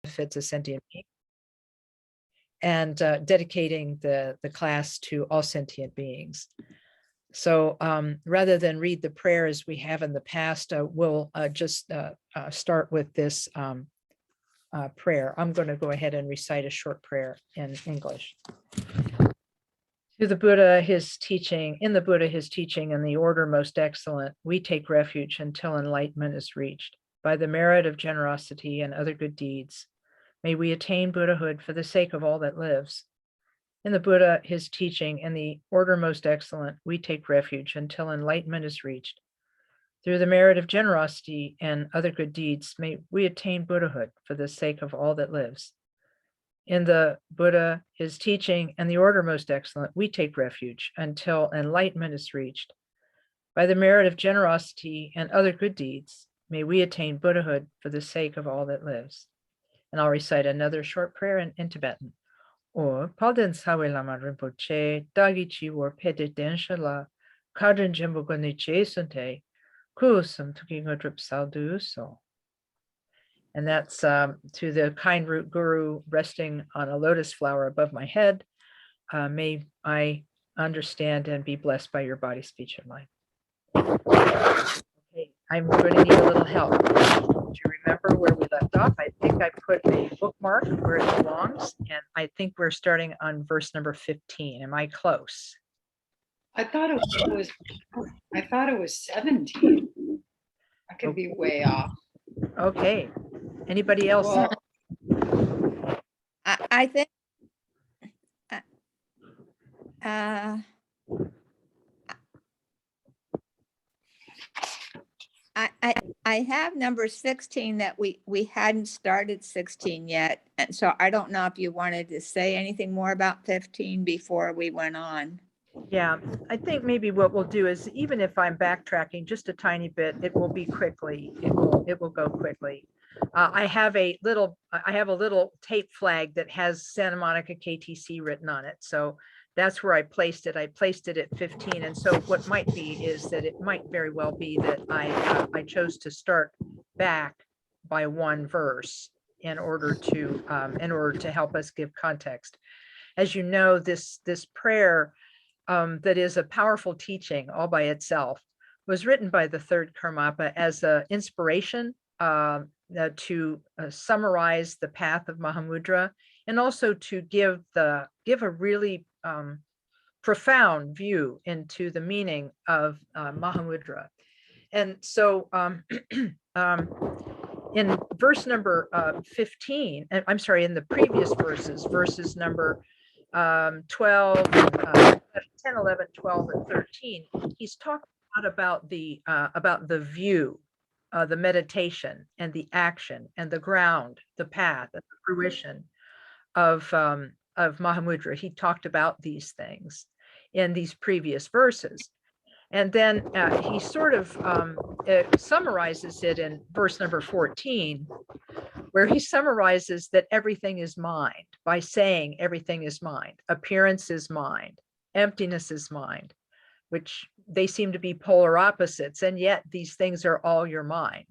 benefits of sentient beings, and dedicating the class to all sentient beings. So rather than read the prayer as we have in the past, we'll just start with this prayer. I'm going to go ahead and recite a short prayer in English. To the Buddha, his teaching, in the Buddha, his teaching, and the order most excellent, we take refuge until enlightenment is reached. By the merit of generosity and other good deeds, may we attain Buddhahood for the sake of all that lives. In the Buddha, his teaching, and the order most excellent, we take refuge until enlightenment is reached. Through the merit of generosity and other good deeds, may we attain Buddhahood for the sake of all that lives. In the Buddha, his teaching, and the order most excellent, we take refuge until enlightenment is reached. By the merit of generosity and other good deeds, may we attain Buddhahood for the sake of all that lives. And I'll recite another short prayer in Tibetan. Or Palden Sawe Lama Rinpoche, Dagichi war Pede Denshala, Kadrin Jimbogoni Jesante, Kusum Tukingodrup Saldu so. And that's to the kind root guru resting on a lotus flower above my head. May I understand and be blessed by your body, speech, and mind. Okay, I'm going to need a little help. Do you remember where we left off? I think I put a bookmark where it belongs, and I think we're starting on verse number 15. Am I close? I thought it was 17. I could be way off. Okay. Anybody else? Well, I think I have number 16 that we hadn't started 16 yet, and so I don't know if you wanted to say anything more about 15 before we went on. Yeah, I think maybe what we'll do is, even if I'm backtracking just a tiny bit, it will be quickly. It will go quickly. I have a little tape flag that has Santa Monica KTC written on it, so that's where I placed it. I placed it at 15, and so what might be is that it might very well be that I chose to start back by one verse in order to help us give context. As you know, this prayer that is a powerful teaching all by itself was written by the third Karmapa as an inspiration to summarize the path of Mahamudra, and also to give a really profound view into the meaning of Mahamudra. And so in verse number 15, I'm sorry, in the previous verses number 12, 10, 11, 12, and 13, he's talking about the view, the meditation and the action and the ground, the path and the fruition of Mahamudra. He talked about these things in these previous verses. And then he sort of summarizes it in verse number 14, where he summarizes that everything is mind by saying everything is mind. Appearance is mind. Emptiness is mind, which they seem to be polar opposites. And yet these things are all your mind.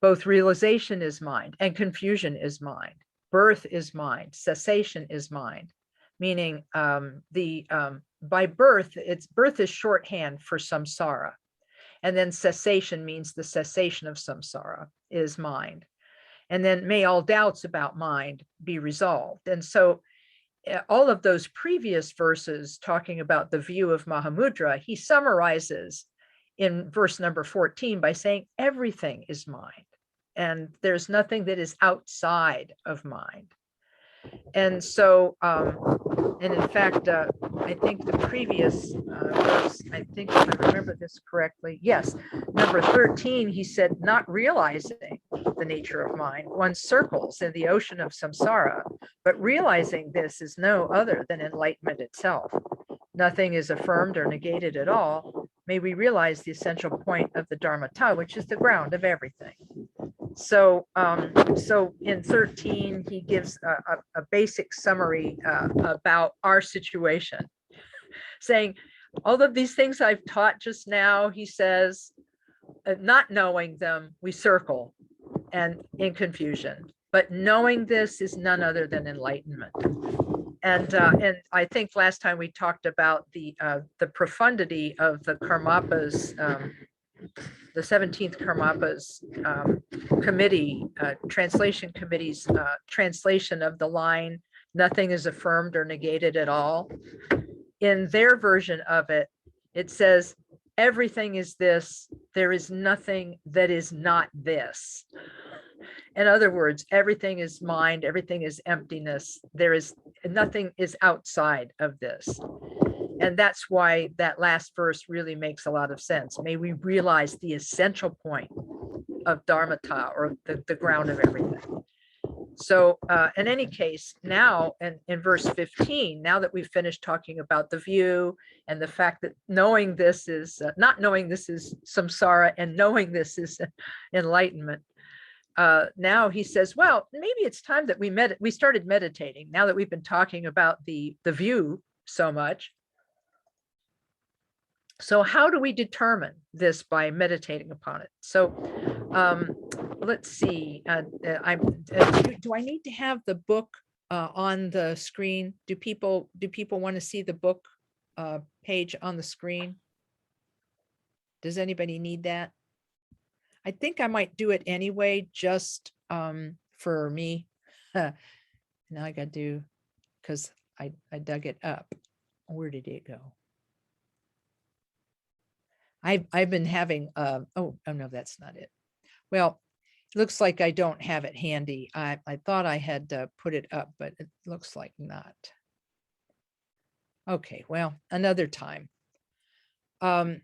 Both realization is mind and confusion is mind. Birth is mind. Cessation is mind, meaning by birth, birth is shorthand for samsara. And then cessation means the cessation of samsara is mind. And then may all doubts about mind be resolved. And so all of those previous verses talking about the view of Mahamudra, he summarizes in verse number 14 by saying everything is mind. And there's nothing that is outside of mind. And so, and in fact, I think the previous verse, I think if I remember this correctly, yes, number 13, he said, not realizing the nature of mind, one circles in the ocean of samsara, but realizing this is no other than enlightenment itself. Nothing is affirmed or negated at all. May we realize the essential point of the Dharmata, which is the ground of everything. So, so in 13, he gives a basic summary about our situation, saying all of these things I've taught just now, he says, not knowing them, we circle and in confusion. but knowing this is none other than enlightenment. And I think last time we talked about the profundity of the Karmapas, the 17th Karmapas committee, translation committee's translation of the line, nothing is affirmed or negated at all. In their version of it, it says, everything is this, there is nothing that is not this. In other words, everything is mind, everything is emptiness. There is nothing is outside of this. And that's why that last verse really makes a lot of sense. May we realize the essential point of Dharmata, or the ground of everything. So in any case, now in verse 15, now that we've finished talking about the view and the fact that knowing this is, not knowing this is samsara and knowing this is enlightenment, now he says, well, maybe it's time that we started meditating, now that we've been talking about the view so much. So how do we determine this by meditating upon it? So let's see. Do I need to have the book on the screen? Do people want to see the book page on the screen? Does anybody need that? I think I might do it anyway, just for me. Now I got to do, because I dug it up. Where did it go? I've been having, oh no, that's not it. Well, it looks like I don't have it handy. I thought I had put it up, but it looks like not. Okay, well, another time. The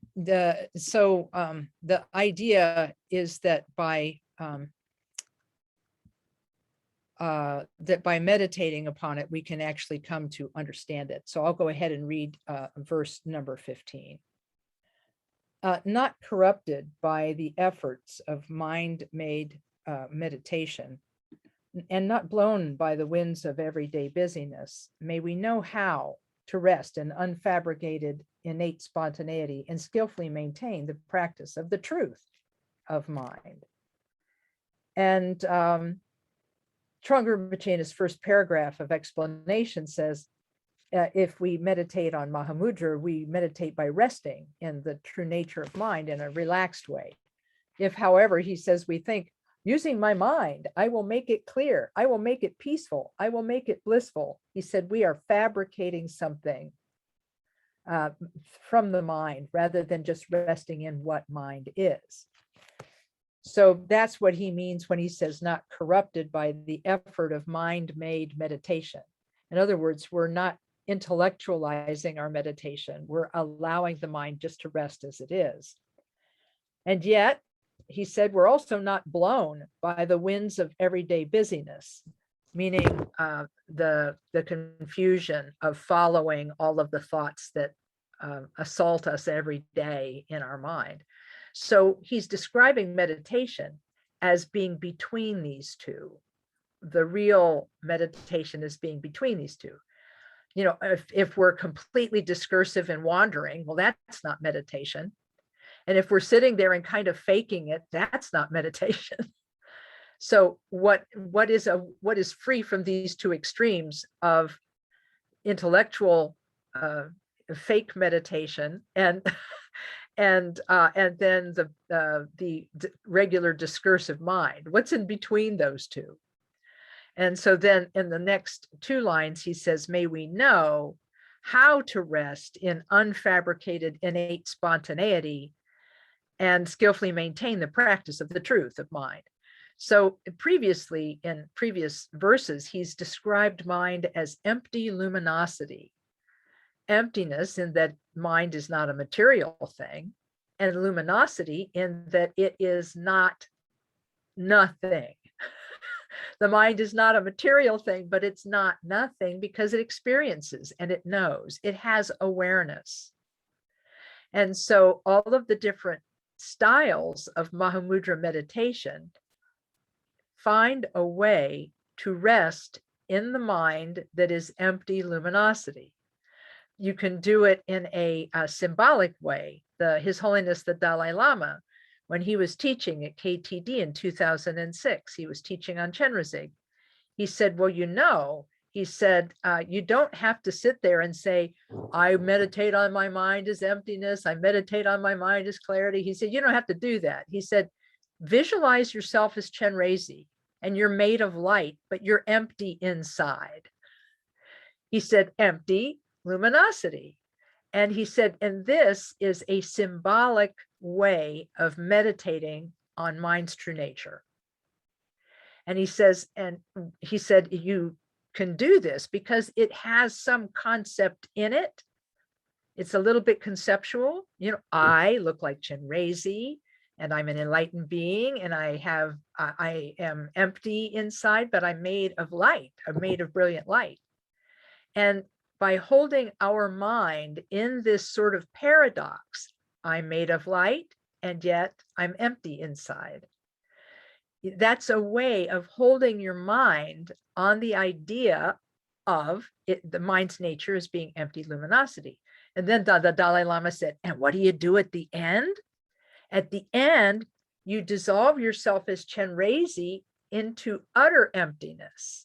idea is that by meditating upon it, we can actually come to understand it. So I'll go ahead and read verse number 15. Not corrupted by the efforts of mind-made meditation, and not blown by the winds of everyday busyness, may we know how to rest in unfabricated innate spontaneity and skillfully maintain the practice of the truth of mind. And Trungpa Rinpoche's first paragraph of explanation says, if we meditate on Mahamudra, we meditate by resting in the true nature of mind in a relaxed way. If, however, he says, we think, using my mind, I will make it clear, I will make it peaceful, I will make it blissful. He said, we are fabricating something from the mind rather than just resting in what mind is. So that's what he means when he says not corrupted by the effort of mind-made meditation. In other words, we're not intellectualizing our meditation. We're allowing the mind just to rest as it is. And yet, he said, we're also not blown by the winds of everyday busyness, meaning the confusion of following all of the thoughts that assault us every day in our mind. So he's describing meditation as being between these two. The real meditation is being between these two. You know, if we're completely discursive and wandering, well, that's not meditation. And if we're sitting there and kind of faking it, that's not meditation. So what is free from these two extremes of intellectual fake meditation and then the regular discursive mind? What's in between those two? And so then in the next two lines, he says, may we know how to rest in unfabricated innate spontaneity and skillfully maintain the practice of the truth of mind. So previously, in previous verses, he's described mind as empty luminosity. Emptiness in that mind is not a material thing, and luminosity in that it is not nothing. The mind is not a material thing, but it's not nothing because it experiences and it knows, it has awareness. And so all of the different styles of Mahamudra meditation find a way to rest in the mind that is empty luminosity. You can do it in a symbolic way. His Holiness the Dalai Lama, when he was teaching at KTD in 2006, he was teaching on Chenrezig. he said, well, he said, you don't have to sit there and say, I meditate on my mind as emptiness. I meditate on my mind as clarity. He said, you don't have to do that. He said, visualize yourself as Chenrezig and you're made of light, but you're empty inside. He said, empty luminosity. And he said, and this is a symbolic way of meditating on mind's true nature. And he said, you can do this because it has some concept in it. It's a little bit conceptual. I look like Chenrezig and I'm an enlightened being and I am empty inside, but I'm made of light. I'm made of brilliant light. And by holding our mind in this sort of paradox, I'm made of light and yet I'm empty inside. That's a way of holding your mind on the idea of it, the mind's nature as being empty luminosity. And then the Dalai Lama said, and what do you do at the end? At the end, you dissolve yourself as Chenrezig into utter emptiness.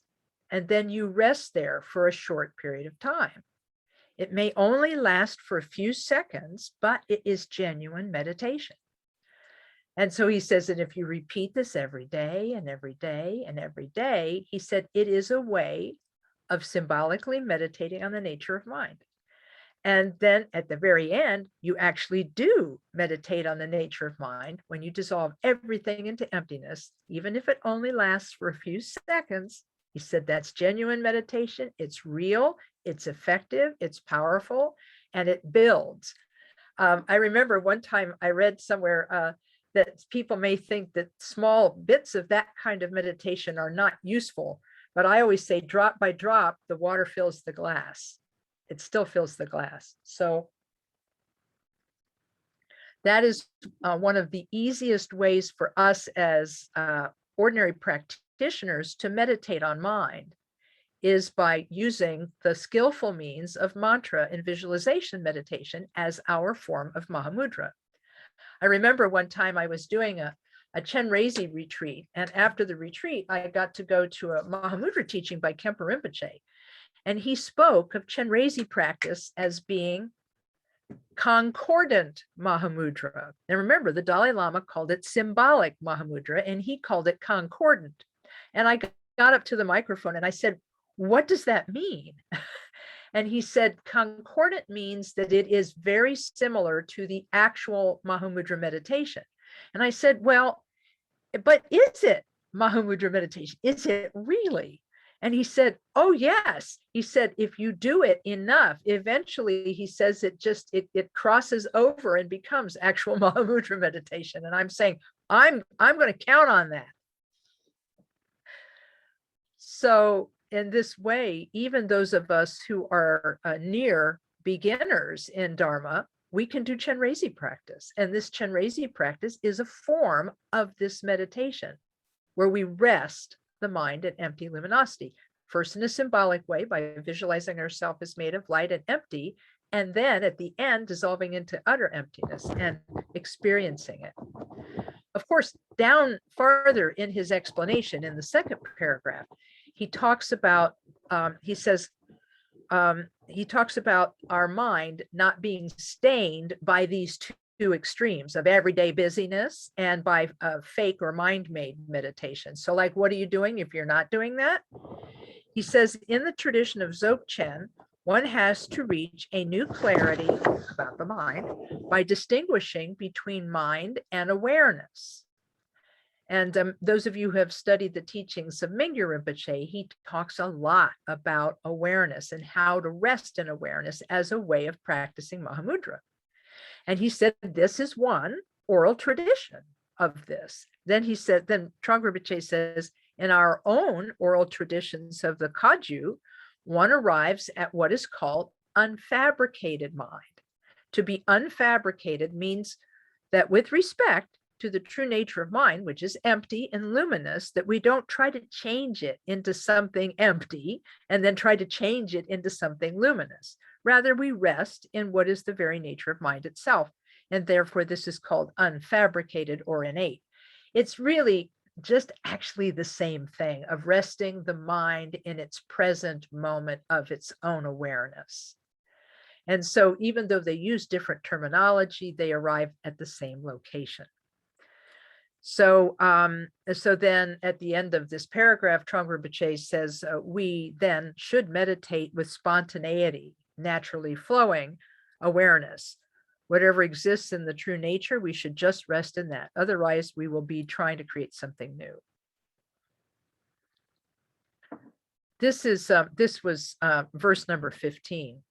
And then you rest there for a short period of time. It may only last for a few seconds, but it is genuine meditation. And so he says that if you repeat this every day and every day and every day, he said it is a way of symbolically meditating on the nature of mind. And then at the very end, you actually do meditate on the nature of mind when you dissolve everything into emptiness, even if it only lasts for a few seconds. He said that's genuine meditation. It's real, it's effective, it's powerful, and it builds. I remember one time I read somewhere that people may think that small bits of that kind of meditation are not useful, but I always say drop by drop, the water fills the glass. It still fills the glass. So that is one of the easiest ways for us as ordinary practitioners to meditate on mind, is by using the skillful means of mantra and visualization meditation as our form of Mahamudra. I remember one time I was doing a Chenrezig retreat, and after the retreat, I got to go to a Mahamudra teaching by Khenpo Rinpoche, and he spoke of Chenrezig practice as being concordant Mahamudra. And remember, the Dalai Lama called it symbolic Mahamudra, and he called it concordant. And I got up to the microphone and I said, what does that mean? And he said, concordant means that it is very similar to the actual Mahamudra meditation. And I said, well, but is it Mahamudra meditation? Is it really? And he said, oh, yes. He said, if you do it enough, eventually, he says, it crosses over and becomes actual Mahamudra meditation. And I'm saying, I'm going to count on that. So in this way, even those of us who are near beginners in Dharma, we can do Chenrezig practice. And this Chenrezig practice is a form of this meditation where we rest the mind in empty luminosity, first in a symbolic way by visualizing ourselves as made of light and empty, and then at the end dissolving into utter emptiness and experiencing it. Of course, down farther in his explanation in the second paragraph, he talks about, he talks about our mind not being stained by these two extremes of everyday busyness and by fake or mind-made meditation. So like, what are you doing if you're not doing that? He says, in the tradition of Dzogchen, one has to reach a new clarity about the mind by distinguishing between mind and awareness. And those of you who have studied the teachings of Mingyur Rinpoche, he talks a lot about awareness and how to rest in awareness as a way of practicing Mahamudra. And he said, this is one oral tradition of this. Then he said, then Trungpa Rinpoche says, in our own oral traditions of the Kagyu, one arrives at what is called unfabricated mind. To be unfabricated means that with respect to the true nature of mind, which is empty and luminous, that we don't try to change it into something empty and then try to change it into something luminous. Rather, we rest in what is the very nature of mind itself. And therefore, this is called unfabricated or innate. It's really just actually the same thing of resting the mind in its present moment of its own awareness. And so even though they use different terminology, they arrive at the same location. So, so then at the end of this paragraph, Trungpa Rinpoche says, we then should meditate with spontaneity, naturally flowing awareness. Whatever exists in the true nature, we should just rest in that. Otherwise, we will be trying to create something new. This was verse number 15.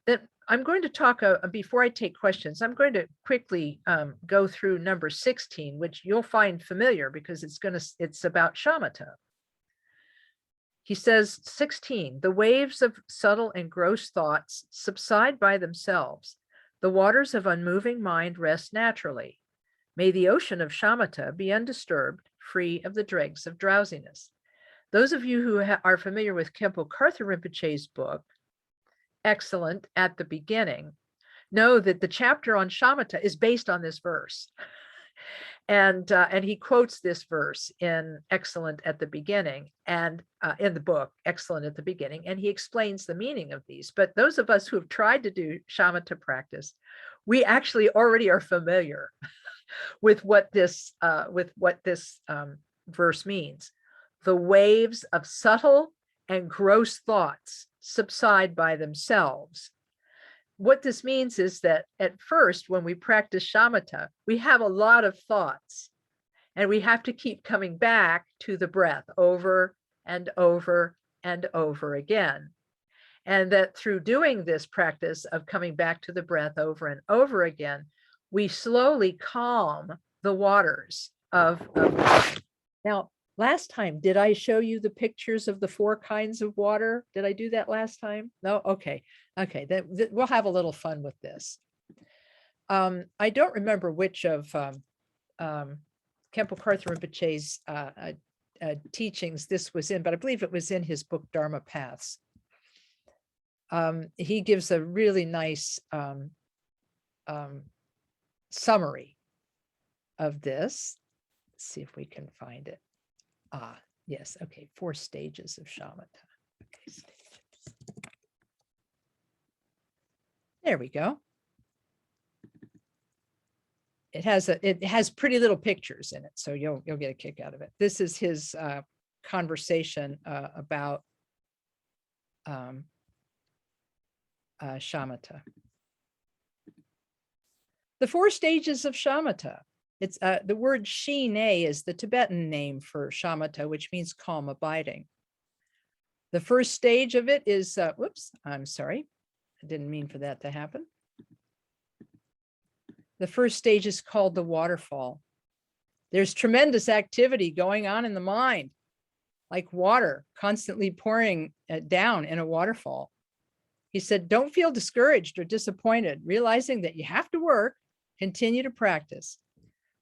Then I'm going to talk, before I take questions, I'm going to quickly go through number 16, which you'll find familiar because it's about shamatha. He says, 16, the waves of subtle and gross thoughts subside by themselves. The waters of unmoving mind rest naturally. May the ocean of shamatha be undisturbed, free of the dregs of drowsiness. Those of you who are familiar with Khenpo Karthar Rinpoche's book, Excellent at the Beginning, know that the chapter on shamatha is based on this verse. And he quotes this verse in Excellent at the Beginning, and in the book, Excellent at the Beginning, and he explains the meaning of these. But those of us who have tried to do shamatha practice, we actually already are familiar with what this verse means. The waves of subtle and gross thoughts subside by themselves. What this means is that at first, when we practice shamatha, we have a lot of thoughts, and we have to keep coming back to the breath over and over and over again. And that through doing this practice of coming back to the breath over and over again, we slowly calm the waters of. Now, last time, did I show you the pictures of the 4 kinds of water? Did I do that last time? No? Okay. Okay, we'll have a little fun with this. I don't remember which of Khenpo Karthar Rinpoche's teachings this was in, but I believe it was in his book, Dharma Paths. He gives a really nice summary of this. Let's see if we can find it. Yes, okay, 4 stages of shamatha. Okay, stages. There we go. It has pretty little pictures in it, so you'll get a kick out of it. This is his conversation about shamatha. The 4 stages of shamatha. It's the word shine is the Tibetan name for shamatha, which means calm abiding. The first stage of it is, whoops, I'm sorry. I didn't mean for that to happen. The first stage is called the waterfall. There's tremendous activity going on in the mind, like water constantly pouring down in a waterfall. He said, don't feel discouraged or disappointed, realizing that you have to work, continue to practice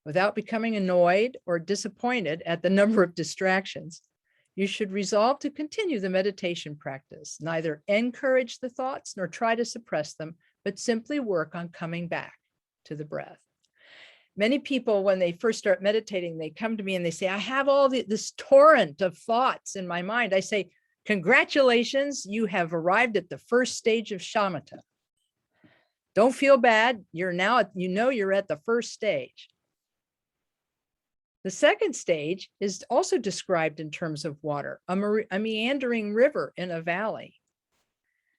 without becoming annoyed or disappointed at the number of distractions. You should resolve to continue the meditation practice, neither encourage the thoughts nor try to suppress them, but simply work on coming back to the breath. Many people, when they first start meditating, they come to me and they say, I have all this torrent of thoughts in my mind. I say, congratulations, you have arrived at the first stage of shamatha. Don't feel bad. You're at the first stage. The second stage is also described in terms of water, a meandering river in a valley.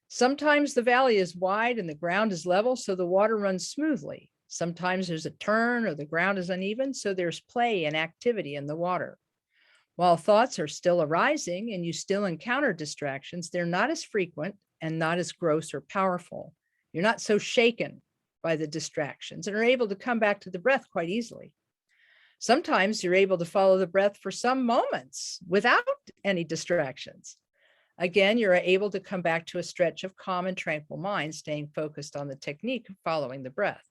Sometimes the valley is wide and the ground is level, so the water runs smoothly. Sometimes there's a turn or the ground is uneven, so there's play and activity in the water. While thoughts are still arising and you still encounter distractions, they're not as frequent and not as gross or powerful. You're not so shaken by the distractions and are able to come back to the breath quite easily. Sometimes you're able to follow the breath for some moments without any distractions. Again, you're able to come back to a stretch of calm and tranquil mind, staying focused on the technique of following the breath.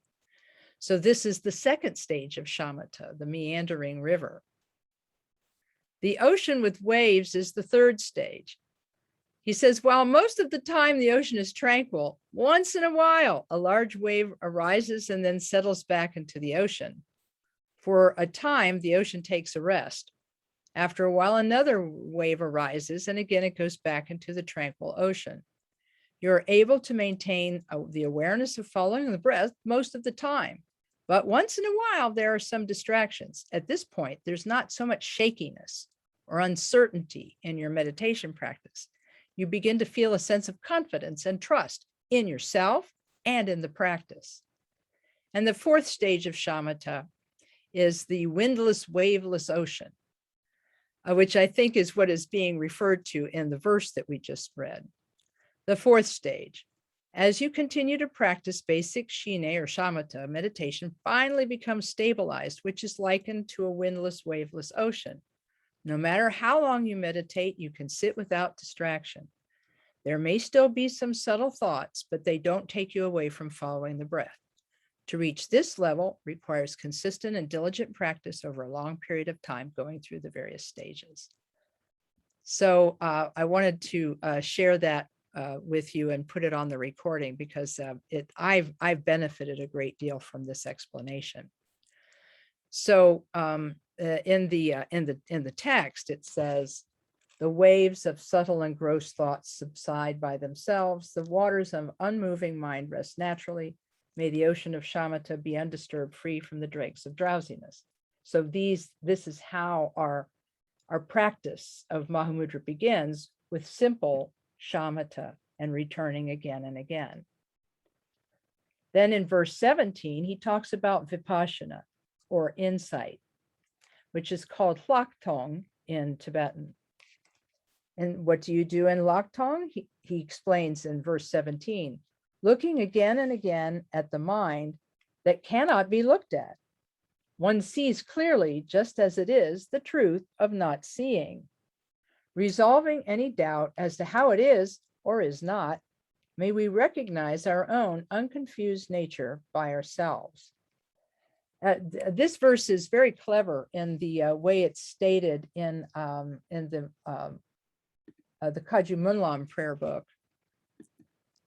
So this is the second stage of shamatha, the meandering river. The ocean with waves is the third stage. He says, while most of the time the ocean is tranquil, once in a while, a large wave arises and then settles back into the ocean. For a time, the ocean takes a rest. After a while, another wave arises, and again, it goes back into the tranquil ocean. You're able to maintain the awareness of following the breath most of the time. But once in a while, there are some distractions. At this point, there's not so much shakiness or uncertainty in your meditation practice. You begin to feel a sense of confidence and trust in yourself and in the practice. And the fourth stage of shamatha is the windless, waveless ocean, which I think is what is being referred to in the verse that we just read. The fourth stage, as you continue to practice basic shine or shamatha, meditation finally becomes stabilized, which is likened to a windless, waveless ocean. No matter how long you meditate, you can sit without distraction. There may still be some subtle thoughts, but they don't take you away from following the breath. To reach this level requires consistent and diligent practice over a long period of time, going through the various stages. So I wanted to share that with you and put it on the recording because I've benefited a great deal from this explanation. So in the text, it says, the waves of subtle and gross thoughts subside by themselves. The waters of unmoving mind rest naturally. May the ocean of shamatha be undisturbed, free from the dregs of drowsiness. So this is how our practice of Mahamudra begins, with simple shamatha and returning again and again. Then in verse 17, he talks about vipassana, or insight, which is called hlaktong in Tibetan. And what do you do in hlaktong? He explains in verse 17, looking again and again at the mind that cannot be looked at. One sees clearly, just as it is, the truth of not seeing. Resolving any doubt as to how it is or is not, may we recognize our own unconfused nature by ourselves. This verse is very clever in the way it's stated in the Kaju Munlam prayer book.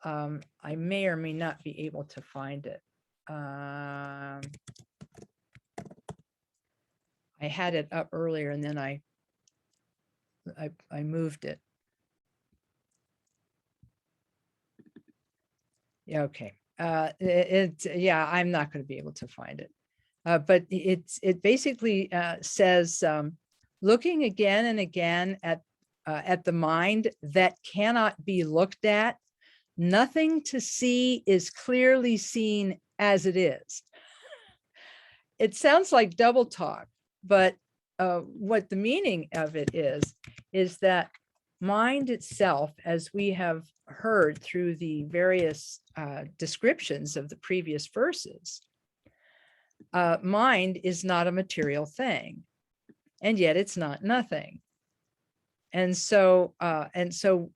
I may or may not be able to find it. I had it up earlier and then I moved it. Yeah, okay. Yeah, I'm not going to be able to find it. But it basically says, looking again and again at the mind that cannot be looked at, nothing to see is clearly seen as it is. It sounds like double talk, but what the meaning of it is that mind itself, as we have heard through the various descriptions of the previous verses, mind is not a material thing, and yet it's not nothing. And so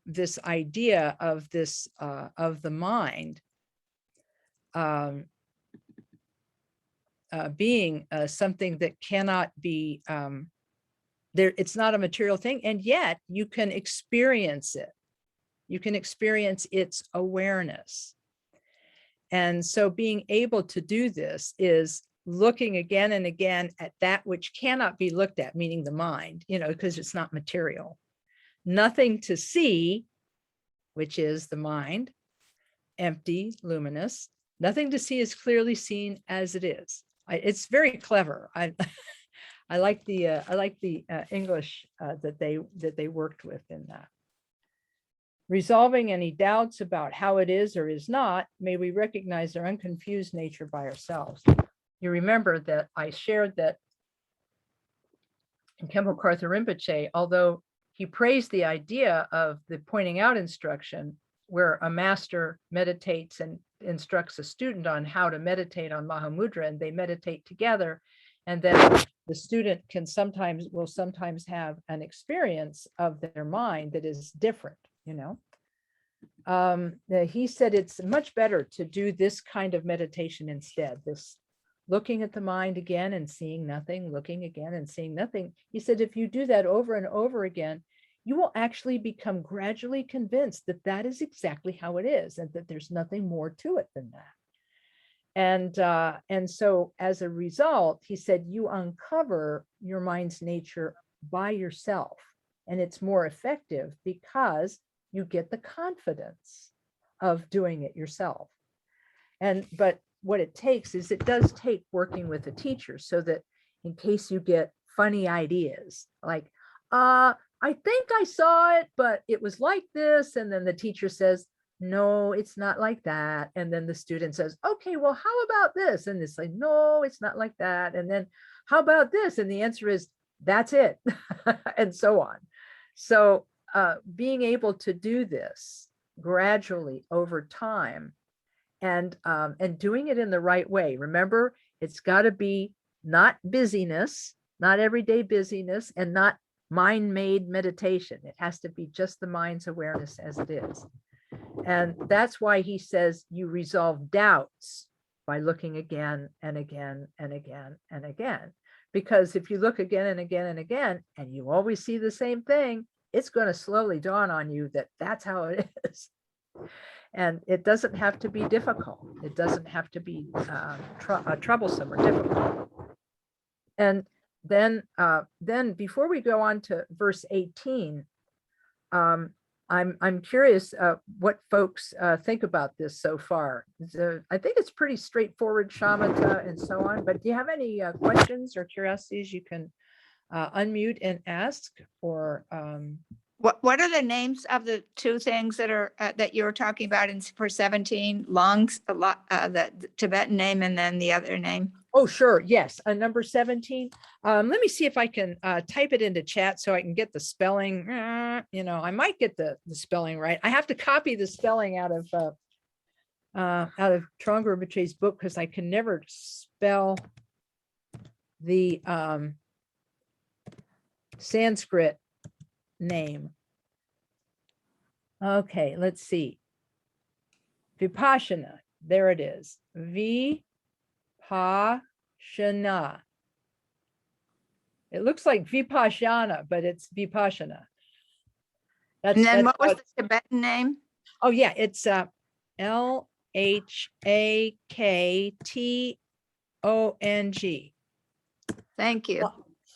this idea of this of the mind being something that cannot be there, it's not a material thing, and yet you can experience it. You can experience its awareness. And so being able to do this is looking again and again at that which cannot be looked at, meaning the mind, because it's not material. Nothing to see, which is the mind, empty, luminous. Nothing to see is clearly seen as it is. It's very clever. I like the English that they worked with in that. Resolving any doubts about how it is or is not, may we recognize our unconfused nature by ourselves. You remember that I shared that in Khenpo Karthar Rinpoche, although he praised the idea of the pointing out instruction, where a master meditates and instructs a student on how to meditate on Mahamudra, and they meditate together, and then the student will sometimes have an experience of their mind that is different, he said it's much better to do this kind of meditation instead, this looking at the mind again and seeing nothing, looking again and seeing nothing. He said, if you do that over and over again, you will actually become gradually convinced that that is exactly how it is and that there's nothing more to it than that. And so as a result, he said, you uncover your mind's nature by yourself. And it's more effective because you get the confidence of doing it yourself. But what it takes is it does take working with a teacher, so that in case you get funny ideas, like, I think I saw it, but it was like this. And then the teacher says, no, it's not like that. And then the student says, okay, well, how about this? And it's like, no, it's not like that. And then how about this? And the answer is, that's it. And so on. So being able to do this gradually over time, and doing it in the right way. Remember, it's got to be not busyness, not everyday busyness, and not mind-made meditation. It has to be just the mind's awareness as it is. And that's why he says you resolve doubts by looking again and again and again and again. Because if you look again and again and again, and you always see the same thing, it's going to slowly dawn on you that that's how it is. And it doesn't have to be difficult. It doesn't have to be troublesome or difficult. And then before we go on to verse 18, I'm curious what folks think about this so far. I think it's pretty straightforward, shamatha and so on, but do you have any questions or curiosities you can unmute and ask? Or What are the names of the two things that are that you were talking about in for 17? The Tibetan name and then the other name. Oh, sure. Yes. Number 17. Let me see if I can type it into chat so I can get the spelling. I might get the spelling right. I have to copy the spelling out of Trungpa Rinpoche's book because I can never spell the Sanskrit name. Okay, let's see. Vipassana. There it is. Vipassana. It looks like Vipassana, but it's Vipassana. And then what was the Tibetan name? Oh yeah, it's Lhakthong. Thank you.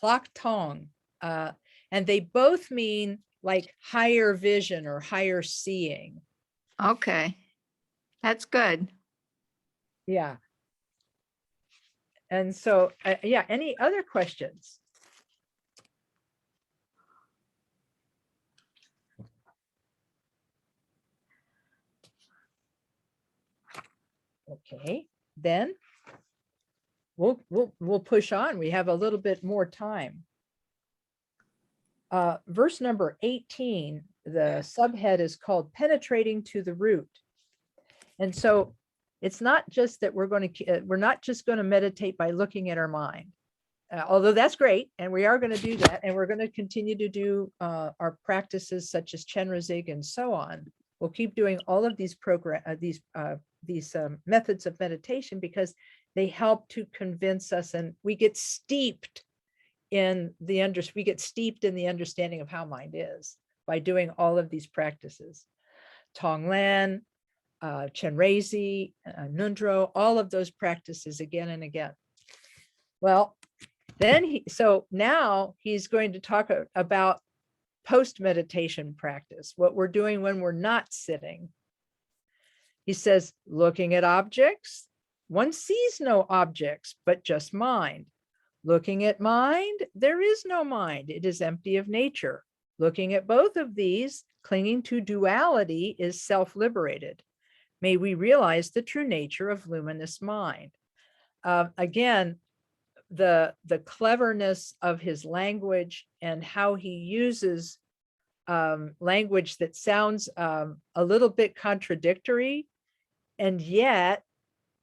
Hloktong. And they both mean like higher vision or higher seeing. Okay, that's good. Yeah. And so, yeah, any other questions? Okay, then we'll push on. We have a little bit more time. Verse number 18, the subhead is called Penetrating to the Root. And so it's not just that we're not just going to meditate by looking at our mind, although that's great. And we are going to do that. And we're going to continue to do our practices such as Chenrezig and so on. We'll keep doing all of these methods of meditation because they help to convince us, and we get steeped in the understanding of how mind is by doing all of these practices. Tonglen, Chenrezig, Nundro, all of those practices again and again. Well, then now he's going to talk about post-meditation practice, what we're doing when we're not sitting. He says, looking at objects, one sees no objects, but just mind. Looking at mind, there is no mind. It is empty of nature. Looking at both of these, clinging to duality is self-liberated. May we realize the true nature of luminous mind. Again, the cleverness of his language and how he uses language that sounds a little bit contradictory, and yet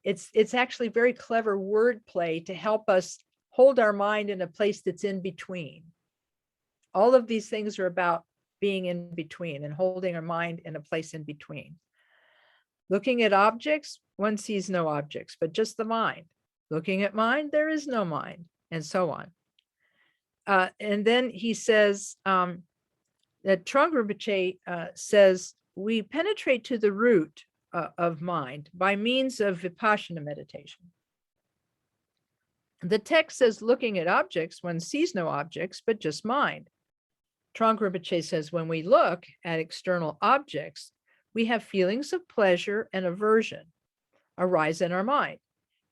it's actually very clever wordplay to help us hold our mind in a place that's in between. All of these things are about being in between and holding our mind in a place in between. Looking at objects, one sees no objects, but just the mind. Looking at mind, there is no mind, and so on. And then he says that Trungpa Rinpoche says, we penetrate to the root of mind by means of Vipassana meditation. The text says looking at objects, one sees no objects, but just mind. Trang Rinpoche says when we look at external objects, we have feelings of pleasure and aversion arise in our mind.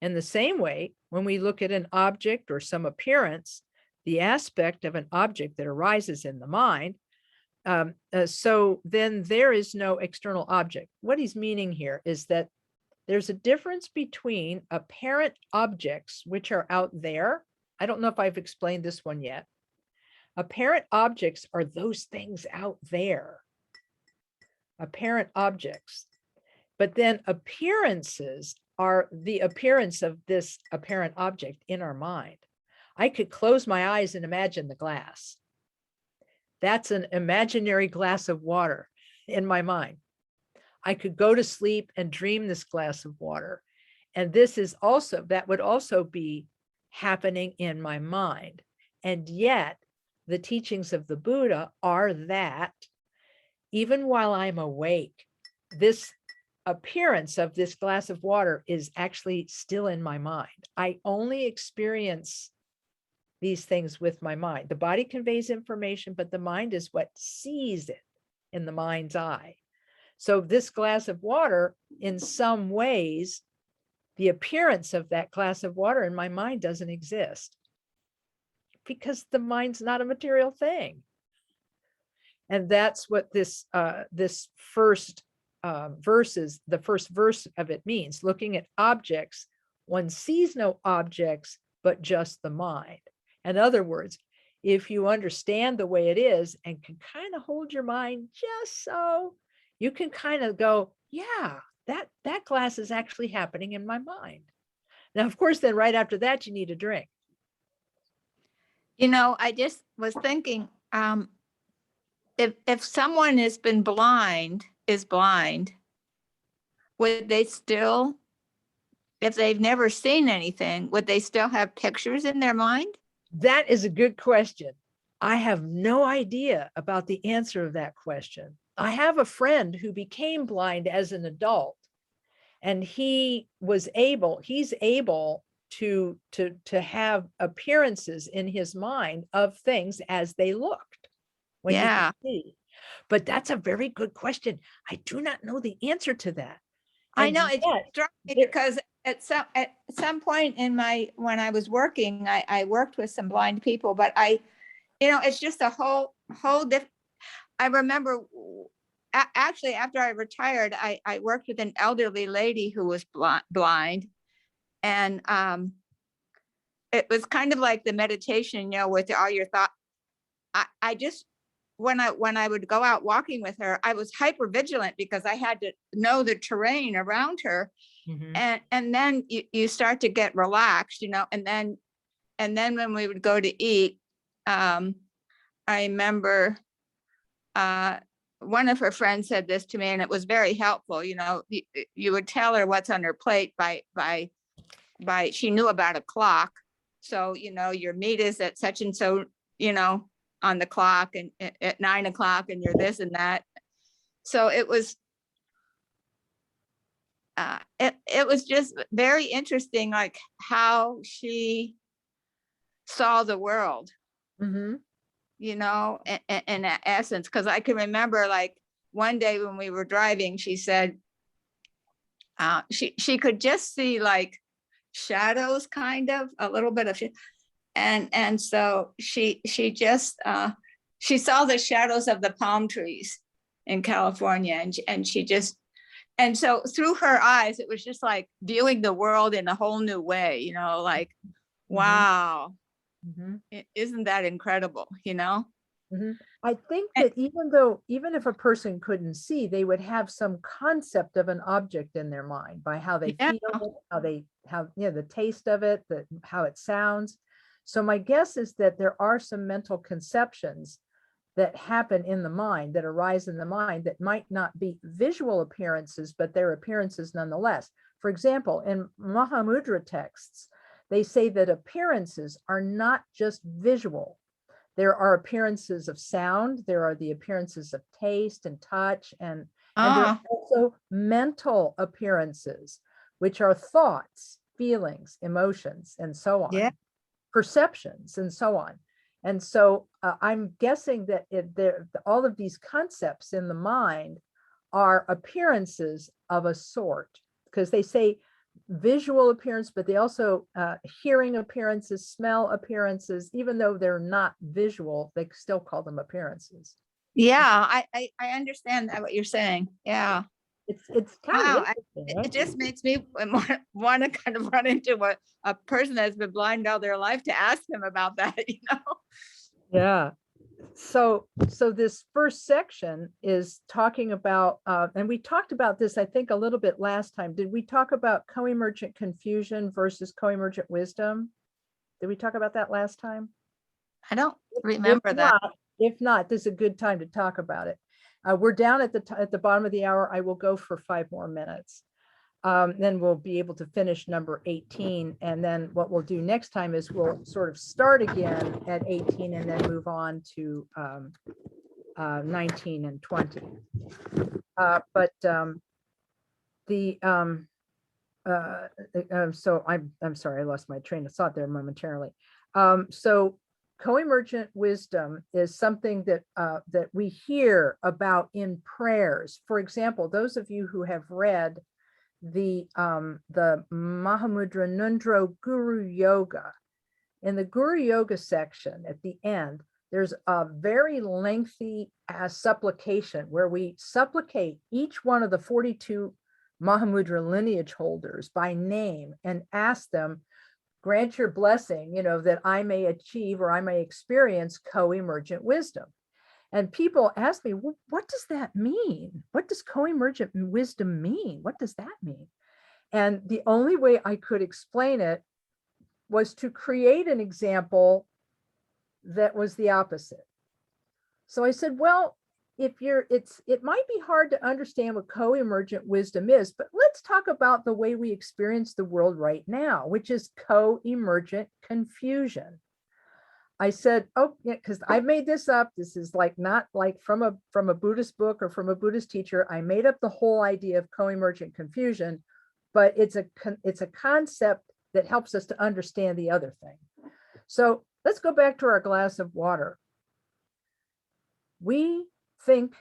In the same way, when we look at an object or some appearance, the aspect of an object that arises in the mind, so then there is no external object. What he's meaning here is that there's a difference between apparent objects, which are out there. I don't know if I've explained this one yet. Apparent objects are those things out there, apparent objects. But then appearances are the appearance of this apparent object in our mind. I could close my eyes and imagine the glass. That's an imaginary glass of water in my mind. I could go to sleep and dream this glass of water. And this is also, that would also be happening in my mind. And yet the teachings of the Buddha are that even while I'm awake, this appearance of this glass of water is actually still in my mind. I only experience these things with my mind. The body conveys information, but the mind is what sees it in the mind's eye. So this glass of water, in some ways, the appearance of that glass of water in my mind doesn't exist because the mind's not a material thing. And that's what this first verses, the first verse of it means. Looking at objects, one sees no objects, but just the mind. In other words, if you understand the way it is and can kind of hold your mind just so, you can kind of go, yeah, that glass is actually happening in my mind. Now, of course, then right after that, you need a drink. You know, I just was thinking, if someone is blind, would they still, if they've never seen anything, would they still have pictures in their mind? That is a good question. I have no idea about the answer of that question. I have a friend who became blind as an adult, and he's able to have appearances in his mind of things as they looked when he Yeah. could see. But that's a very good question. I do not know the answer to that. I And know it yet, struck me there- because at some point in when I was working, I worked with some blind people, but it's just a whole different. I remember actually after I retired, I worked with an elderly lady who was blind, and it was kind of like the meditation, with all your thoughts. I just, when I would go out walking with her, I was hyper vigilant because I had to know the terrain around her. Mhm. And then you start to get relaxed, and then when we would go to eat, I remember one of her friends said this to me, and it was very helpful. You would tell her what's on her plate by she knew about a clock. So, your meat is at such and so, on the clock, and at 9 o'clock, and you're this and that. So it was it was just very interesting, like how she saw the world, Mhm. in essence. Because I can remember, like, one day when we were driving, she said she could just see like shadows, kind of a little bit of and so she just she saw the shadows of the palm trees in California, and she just, and so through her eyes, it was just like viewing the world in a whole new way, like, wow, Mhm. isn't that incredible, Mhm. I think that even if a person couldn't see, they would have some concept of an object in their mind by how they Yeah. feel, the taste of it, how it sounds. So my guess is that there are some mental conceptions that happen in the mind, that arise in the mind, that might not be visual appearances, but they're appearances nonetheless. For example, in Mahamudra texts, they say that appearances are not just visual. There are appearances of sound, there are the appearances of taste and touch and And there are Ah, also mental appearances, which are thoughts, feelings, emotions, and so on, yeah. perceptions, and so on. And so I'm guessing that all of these concepts in the mind are appearances of a sort, because they say visual appearance, but they also hearing appearances, smell appearances, even though they're not visual, they still call them appearances. Yeah, I understand that what you're saying. Yeah. It's kind of Wow. interesting, It right? just makes me want to kind of run into a person that's been blind all their life to ask them about that, you know? Yeah. So this first section is talking about, and we talked about this, I think, a little bit last time. Did we talk about co-emergent confusion versus co-emergent wisdom? Did we talk about that last time? I don't remember that. If not, this is a good time to talk about it. We're down at the bottom of the hour. I will go for 5 more minutes. Then we'll be able to finish number 18. And then what we'll do next time is we'll sort of start again at 18 and then move on to 19 and 20. So I'm sorry, I lost my train of thought there momentarily. So co-emergent wisdom is something that that we hear about in prayers. For example, those of you who have read the Mahamudra Nundro Guru Yoga, in the Guru Yoga section at the end, there's a very lengthy supplication where we supplicate each one of the 42 Mahamudra lineage holders by name and ask them, grant your blessing, you know, that I may achieve or I may experience co-emergent wisdom. And people ask me, well, what does that mean? What does co-emergent wisdom mean? What does that mean? And the only way I could explain it was to create an example that was the opposite. So I said, well, it might be hard to understand what co-emergent wisdom is, but let's talk about the way we experience the world right now, which is co-emergent confusion. I said, oh, yeah, because I made this up. This is like not like from a Buddhist book or from a Buddhist teacher. I made up the whole idea of co-emergent confusion, but it's a concept that helps us to understand the other thing. So let's go back to our glass of water. We think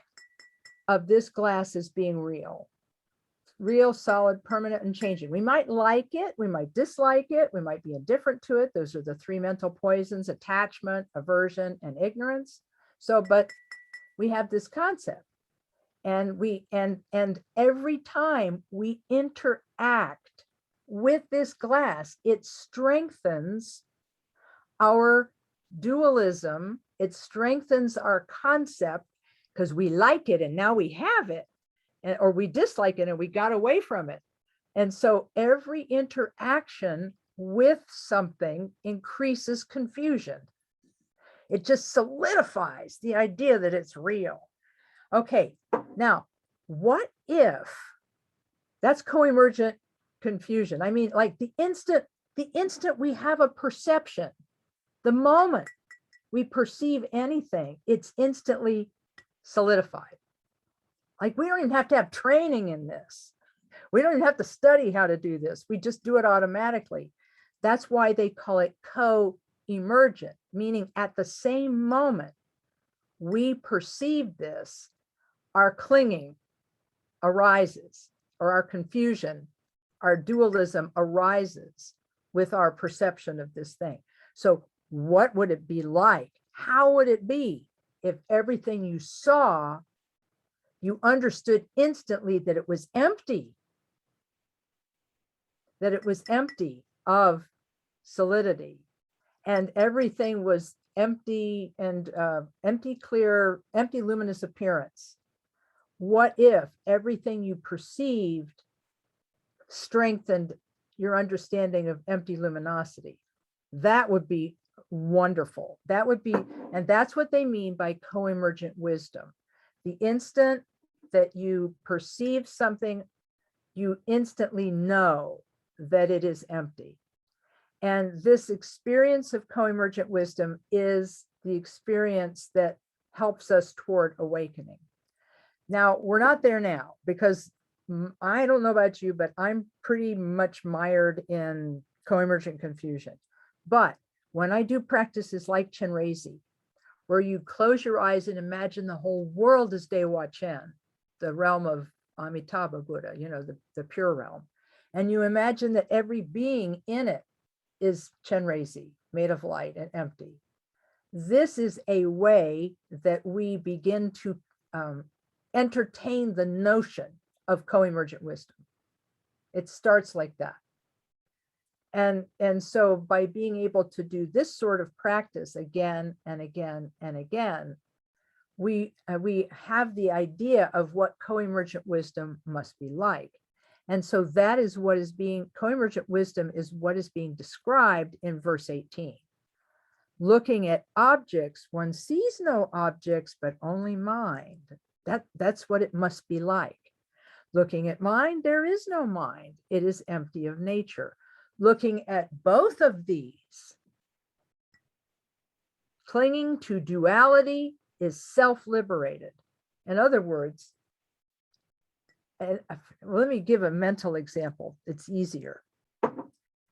of this glass as being real, solid, permanent, and changing. We might like it, we might dislike it, we might be indifferent to it. Those are the 3 mental poisons: attachment, aversion, and ignorance. So, but we have this concept, and every time we interact with this glass, it strengthens our dualism, it strengthens our concept, because we like it and now we have it, or we dislike it and we got away from it. And so every interaction with something increases confusion. It just solidifies the idea that it's real. Okay, now, what if that's co-emergent confusion? I mean, like the instant we have a perception, the moment we perceive anything, it's instantly solidified. Like we don't even have to have training in this. We don't even have to study how to do this. We just do it automatically. That's why they call it co-emergent, meaning at the same moment we perceive this, our clinging arises, or our confusion, our dualism arises with our perception of this thing. So what would it be like? How would it be if everything you saw, you understood instantly that it was empty, of solidity, and everything was empty and empty, clear, empty, luminous appearance? What if everything you perceived strengthened your understanding of empty luminosity? That would be wonderful. That would be, and that's what they mean by co-emergent wisdom. The instant that you perceive something, you instantly know that it is empty. And this experience of co-emergent wisdom is the experience that helps us toward awakening. Now, we're not there now because I don't know about you, but I'm pretty much mired in co-emergent confusion. But when I do practices like Chenrezig, where you close your eyes and imagine the whole world is Dewa Chen, the realm of Amitabha Buddha, you know, the pure realm. And you imagine that every being in it is Chenrezig, made of light and empty. This is a way that we begin to entertain the notion of co-emergent wisdom. It starts like that. And so by being able to do this sort of practice again and again and again, we have the idea of what co-emergent wisdom must be like. And so that is what is being, co-emergent wisdom is what is being described in verse 18. Looking at objects, one sees no objects, but only mind. That's what it must be like. Looking at mind, there is no mind. It is empty of nature. Looking at both of these, clinging to duality is self-liberated. In other words, and let me give a mental example. It's easier.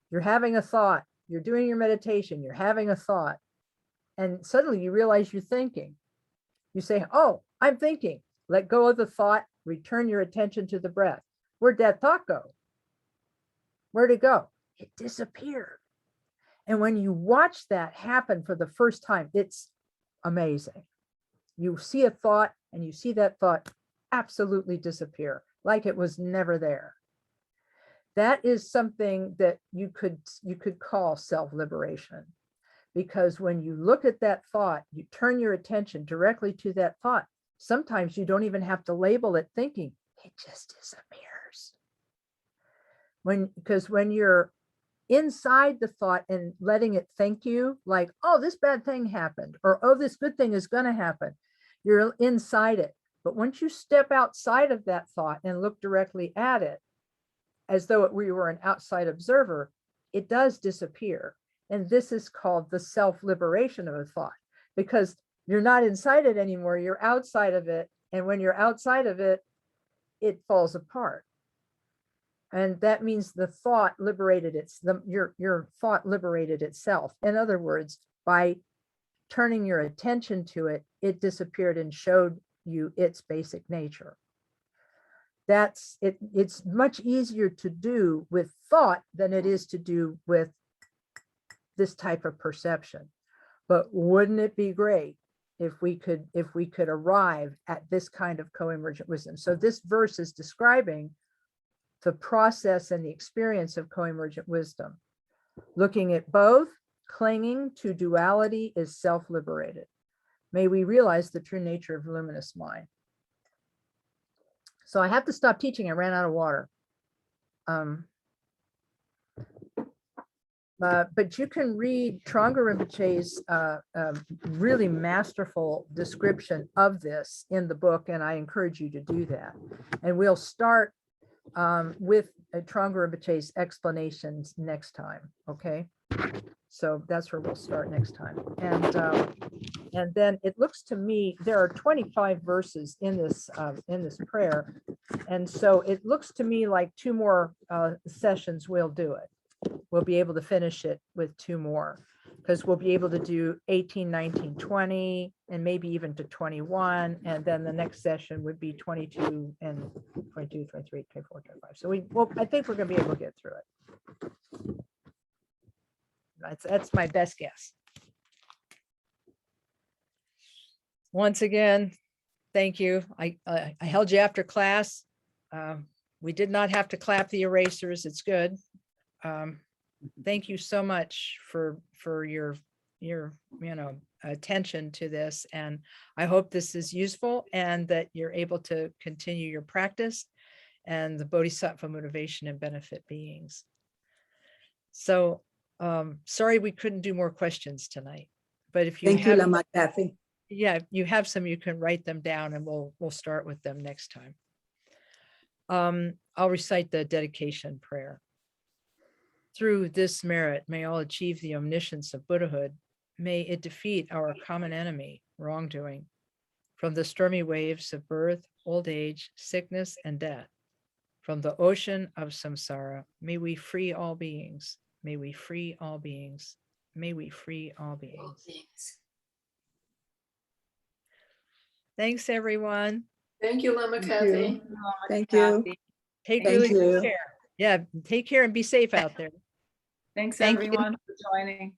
You're having a thought, you're doing your meditation, you're having a thought, and suddenly you realize you're thinking. You say, oh, I'm thinking. Let go of the thought, return your attention to the breath. Where'd that thought go? Where'd it go? It disappeared. And when you watch that happen for the first time, it's amazing. You see a thought and you see that thought absolutely disappear, like it was never there. That is something that you could call self-liberation, because when you look at that thought, you turn your attention directly to that thought. Sometimes you don't even have to label it thinking, it just disappears. Because when you're inside the thought and letting it think you, like, oh, this bad thing happened, or oh, this good thing is going to happen, you're inside it. But once you step outside of that thought and look directly at it, as though we were an outside observer, it does disappear. And this is called the self-liberation of a thought, because you're not inside it anymore, you're outside of it. And when you're outside of it, it falls apart. And that means the thought liberated your thought liberated itself. In other words, by turning your attention to it, it disappeared and showed you its basic nature. That's it. It's much easier to do with thought than it is to do with this type of perception. But wouldn't it be great if we could arrive at this kind of co-emergent wisdom? So this verse is describing the process and the experience of co-emergent wisdom. Looking at both, clinging to duality is self-liberated. May we realize the true nature of luminous mind. So I have to stop teaching. I ran out of water. But you can read Trungpa Rinpoche's really masterful description of this in the book, and I encourage you to do that. And we'll start with Trungpa Rinpoche's explanations next time, okay? So that's where we'll start next time. And then it looks to me, there are 25 verses in this prayer. And so it looks to me like 2 more sessions we'll do it. We'll be able to finish it with 2 more, because we'll be able to do 18, 19, 20, and maybe even to 21. And then the next session would be 22 and 22, 23, 24, 25. So I think we're going to be able to get through it. That's my best guess. Once again, thank you. I held you after class. We did not have to clap the erasers. It's good. Thank you so much for your attention to this, and I hope this is useful and that you're able to continue your practice and the Bodhisattva motivation and benefit beings. So sorry we couldn't do more questions tonight, but if you Thank you, Lama Kathy. yeah, if you have some, you can write them down and we'll start with them next time. I'll recite the dedication prayer. Through this merit, may all achieve the omniscience of Buddhahood. May it defeat our common enemy, wrongdoing. from the stormy waves of birth, old age, sickness, and death. From the ocean of samsara, may we free all beings. May we free all beings. May we free all beings. Thanks, everyone. Thank you, Lama Thank Kathy. Thank you. Take Thank really you. good care. Yeah, take care and be safe out there. Thanks, Thank you. everyone, for joining.